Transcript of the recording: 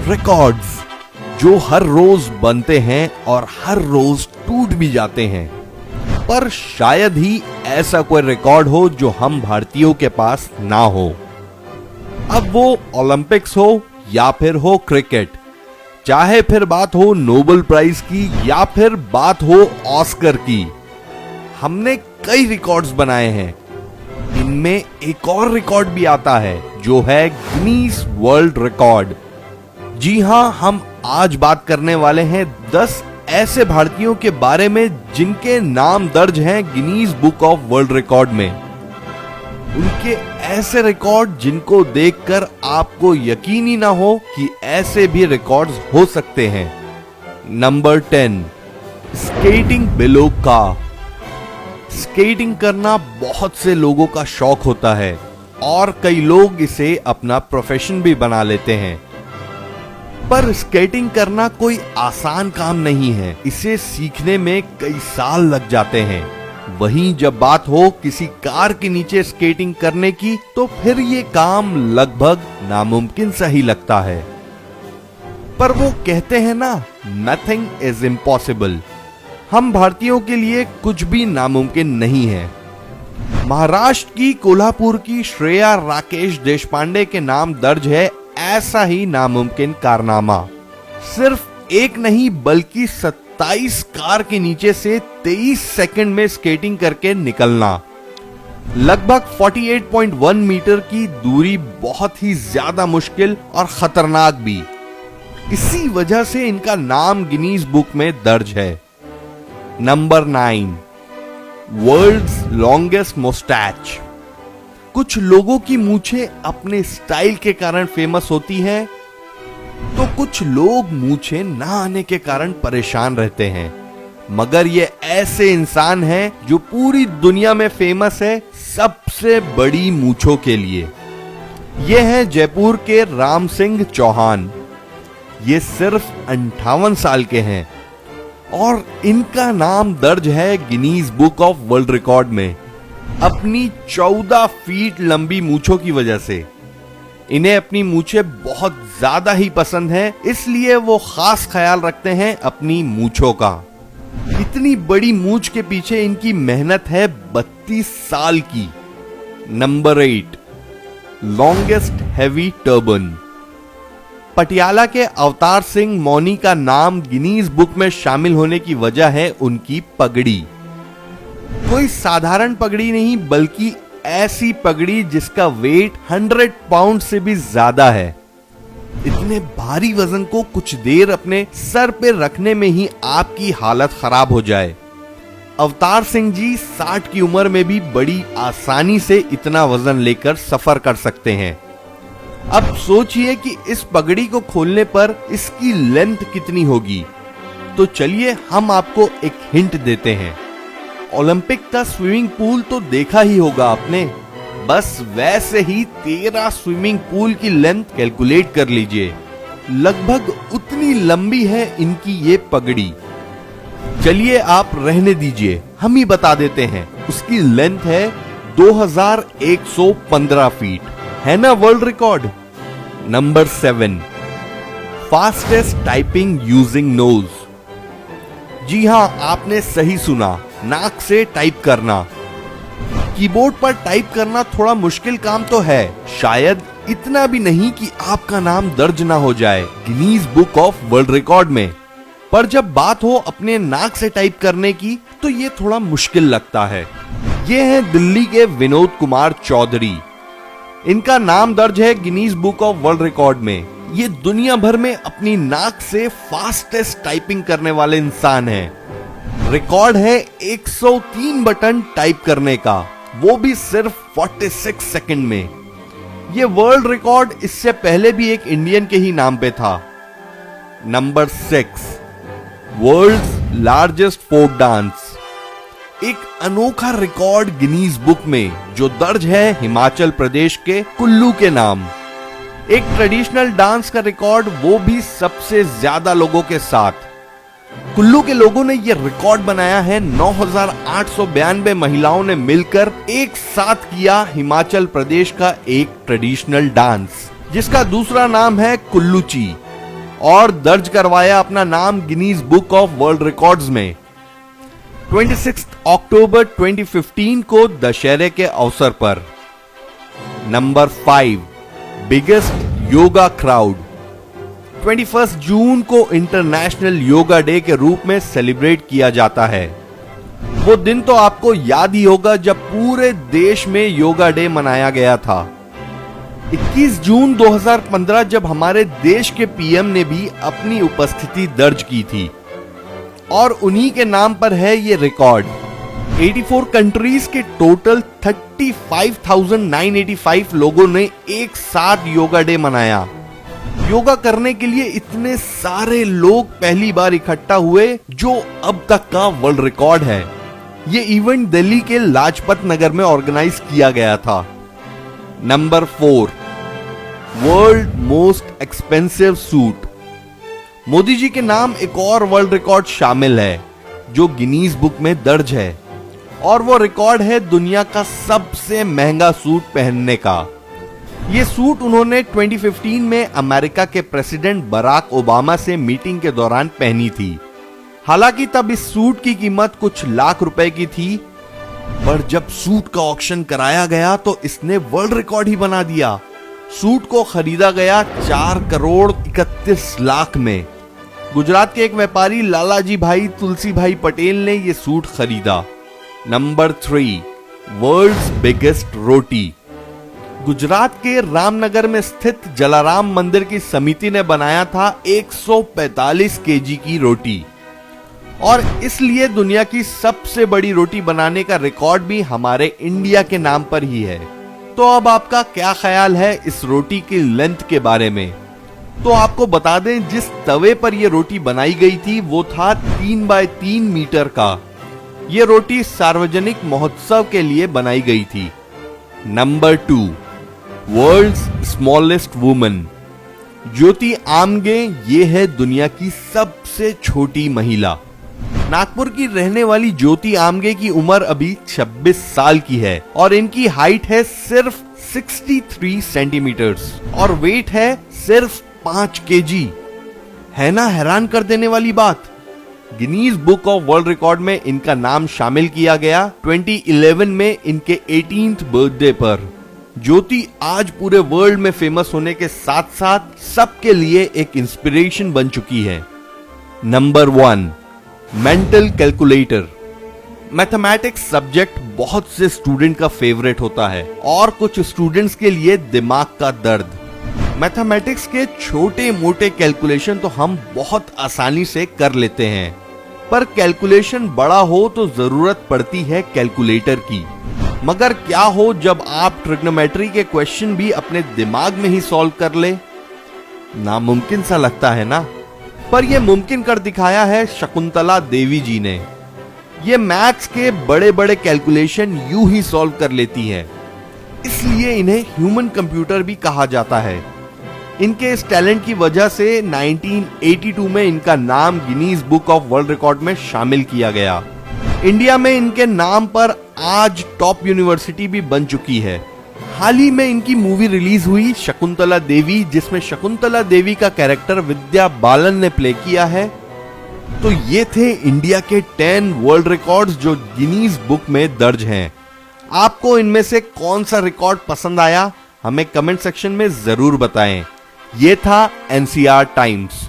Records जो हर रोज बनते हैं और हर रोज टूट भी जाते हैं, पर शायद ही ऐसा कोई रिकॉर्ड हो जो हम भारतीयों के पास ना हो। अब वो ओलंपिक्स हो या फिर हो क्रिकेट, चाहे फिर बात हो नोबेल प्राइज की या फिर बात हो ऑस्कर की, हमने कई रिकॉर्ड्स बनाए हैं। इनमें एक और रिकॉर्ड भी आता है जो है गिनीज वर्ल्ड रिकॉर्ड। जी हां, हम आज बात करने वाले हैं 10 ऐसे भारतीयों के बारे में जिनके नाम दर्ज हैं Guinness book of world record में। उनके ऐसे रिकॉर्ड जिनको देखकर आपको यकीन ही ना हो कि ऐसे भी रिकॉर्ड्स हो सकते हैं। नंबर 10, स्केटिंग बिलो का। स्केटिंग करना बहुत से लोगों का शौक होता है और कई लोग इसे अपना प्रोफेशन भी बना लेते हैं, पर स्केटिंग करना कोई आसान काम नहीं है। इसे सीखने में कई साल लग जाते हैं। वहीं जब बात हो किसी कार के नीचे स्केटिंग करने की, तो फिर ये काम लगभग नामुमकिन सा ही लगता है। पर वो कहते हैं ना, नथिंग इज इम्पॉसिबल। हम भारतीयों के लिए कुछ भी नामुमकिन नहीं है। महाराष्ट्र की कोल्हापुर की श्रेया राकेश देशपांडे के नाम दर्ज है ऐसा ही नामुमकिन कारनामा। सिर्फ एक नहीं बल्कि 27 कार के नीचे से 23 सेकंड में स्केटिंग करके निकलना। लगभग 48.1 मीटर की दूरी बहुत ही ज्यादा मुश्किल और खतरनाक भी। इसी वजह से इनका नाम गिनीज बुक में दर्ज है। Number 9, world's longest moustache. कुछ लोगों की मूछें अपने स्टाइल के कारण फेमस होती हैं, तो कुछ लोग मूछें ना आने के कारण परेशान रहते हैं। मगर ये ऐसे इंसान हैं जो पूरी दुनिया में फेमस है सबसे बड़ी मूछों के लिए। ये हैं जयपुर के राम सिंह चौहान। ये सिर्फ 58 साल के हैं और इनका नाम दर्ज है Guinness book of world record में अपनी 14 फीट लंबी मूछों की वजह से। इन्हें अपनी मूछें बहुत ज्यादा ही पसंद हैं, इसलिए वो खास ख्याल रखते हैं अपनी मूछों का। इतनी बड़ी मूछ के पीछे इनकी मेहनत है 32 साल की। Number 8, longest heavy turban. Patiala के अवतार सिंह मौनी का नाम गिनीज बुक में शामिल होने की वजह है उनकी पगड़ी। कोई साधारण पगड़ी नहीं, बल्कि ऐसी पगड़ी जिसका वेट 100 पाउंड से भी ज्यादा है। इतने भारी वजन को कुछ देर अपने सर पे रखने में ही आपकी हालत खराब हो जाए। अवतार सिंह जी 60 की उम्र में भी बड़ी आसानी से इतना वजन लेकर सफर कर सकते हैं। अब सोचिए कि इस पगड़ी को खोलने पर इसकी लेंथ कितनी होगी। तो चलिए हम आपको एक हिंट देते हैं। ओलंपिक का स्विमिंग पूल तो देखा ही होगा आपने, बस वैसे ही 13 स्विमिंग पूल की लेंथ कैलकुलेट कर लीजिए। लगभग उतनी लंबी है इनकी ये पगड़ी। चलिए आप रहने दीजिए, हम ही बता देते हैं। उसकी लेंथ है 2115 फीट। है ना world record. Number 7, fastest typing using nose. जी हां, आपने सही सुना, नाक से टाइप करना। कीबोर्ड पर टाइप करना थोड़ा मुश्किल काम तो है, शायद इतना भी नहीं कि आपका नाम दर्ज ना हो जाए Guinness book of world record में, पर जब बात हो अपने नाक से टाइप करने की तो ये थोड़ा मुश्किल लगता है। ये हैं दिल्ली के विनोद कुमार चौधरी। इनका नाम दर्ज है Guinness book of world record में। ये दुनिया भर में अपनी नाक से फास्टेस्ट टाइपिंग करने वाले इंसान हैं। रिकॉर्ड है 103 बटन टाइप करने का, वो भी सिर्फ 46 सेकंड में। ये वर्ल्ड रिकॉर्ड इससे पहले भी एक इंडियन के ही नाम पे था। Number 6, world's largest folk dance. एक अनोखा रिकॉर्ड गिनीज बुक में जो दर्ज है हिमाचल प्रदेश के कुल्लू के नाम। एक ट्रेडिशनल डांस का रिकॉर्ड, वो भी सबसे ज्यादा लोगों के साथ। कुल्लू के लोगों ने यह रिकॉर्ड बनाया है। 9,892 महिलाओं ने मिलकर एक साथ किया हिमाचल प्रदेश का एक ट्रेडिशनल डांस, जिसका दूसरा नाम है कुल्लूची। और दर्ज करवाया अपना नाम Guinness book of world records में। 26 अक्टूबर 2015 को दशहरे के अवसर पर। Number 5, biggest yoga crowd. 21 जून को इंटरनेशनल योगा डे के रूप में सेलिब्रेट किया जाता है। वो दिन तो आपको याद ही होगा जब पूरे देश में योगा डे मनाया गया था। 21 जून 2015 जब हमारे देश के पीएम ने भी अपनी उपस्थिति दर्ज की थी और उन्हीं के नाम पर है ये रिकॉर्ड। 84 कंट्रीज के टोटल 35,985 लोगों ने एक साथ योगा डे मनाया। योगा करने के लिए इतने सारे लोग पहली बार इकट्ठा हुए जो अब तक का वर्ल्ड रिकॉर्ड है। ये इवेंट दिल्ली के लाजपत नगर में ऑर्गेनाइज किया गया था। Number 4, world most expensive suit. Modi ji के नाम एक और वर्ल्ड रिकॉर्ड शामिल है जो गिनीज बुक में दर्ज है और वो रिकॉर्ड है दुनिया का सबसे महंगा सूट पहनने का। ये सूट उन्होंने 2015 में अमेरिका के प्रेसिडेंट बराक ओबामा से मीटिंग के दौरान पहनी थी। हालांकि तब इस सूट की कीमत कुछ लाख रुपए की थी, पर जब सूट का ऑक्शन कराया गया तो इसने वर्ल्ड रिकॉर्ड ही बना दिया। सूट को खरीदा गया 4 करोड़ 31 लाख में। गुजरात के एक व्यापारी लालाजी भाई तुलसी भाई पटेल ने यह सूट खरीदा। नंबर 3, वर्ल्ड्स बिगेस्ट रोटी। गुजरात के रामनगर में स्थित जलाराम मंदिर की समिति ने बनाया था 145 केजी की रोटी और इसलिए दुनिया की सबसे बड़ी रोटी बनाने का रिकॉर्ड भी हमारे इंडिया के नाम पर ही है। तो अब आपका क्या ख्याल है इस रोटी की लेंथ के बारे में? तो आपको बता दें जिस तवे पर यह रोटी बनाई गई थी वो था 3 बाय 3 मीटर का। यह रोटी सार्वजनिक महोत्सव के लिए बनाई गई थी। Number 2, world's smallest woman. Jyoti Amge ये है दुनिया की सबसे छोटी महिला। नागपुर की रहने वाली ज्योति आमगे की उम्र अभी 26 साल की है और इनकी हाइट है सिर्फ 63 सेंटीमीटर्स और वेट है सिर्फ 5 केजी। है ना हैरान कर देने वाली बात। Guinness book of world record में इनका नाम शामिल किया गया 2011 में इनके 18th बर्थडे पर। ज्योति आज पूरे वर्ल्ड में फेमस होने के साथ साथ सबके लिए एक इंस्पिरेशन बन चुकी है। Number 1, mental calculator. Mathematics subject बहुत से स्टूडेंट का फेवरेट होता है और कुछ स्टूडेंट्स के लिए दिमाग का दर्द। मैथमेटिक्स के छोटे मोटे कैलकुलेशन तो हम बहुत आसानी से कर लेते हैं, पर कैलकुलेशन बड़ा हो तो जरूरत पड़ती है कैलकुलेटर की। मगर क्या हो जब आप ट्रिग्नोमेट्री के क्वेश्चन भी अपने दिमाग में ही सॉल्व कर ले? नामुमकिन सा लगता है ना, पर यह मुमकिन कर दिखाया है शकुंतला देवी जी ने। ये मैथ्स के बड़े बड़े कैलकुलेशन यूं ही सॉल्व कर लेती हैं, इसलिए इन्हें ह्यूमन कंप्यूटर भी कहा जाता है। इनके इस टैलेंट की वजह से 1982 में इनका नाम Guinness book of world record में शामिल किया गया। इंडिया में इनके नाम पर आज टॉप यूनिवर्सिटी भी बन चुकी है। हाल ही में इनकी मूवी रिलीज हुई शकुंतला देवी, जिसमें शकुंतला देवी का कैरेक्टर विद्या बालन ने प्ले किया है। तो ये थे इंडिया के 10 वर्ल्ड रिकॉर्ड्स जो गिनीज बुक में दर्ज हैं। आपको इनमें से कौन सा रिकॉर्ड पसंद आया हमें कमेंट सेक्शन में जरूर बताएं। ये था एनसीआर टाइम्स।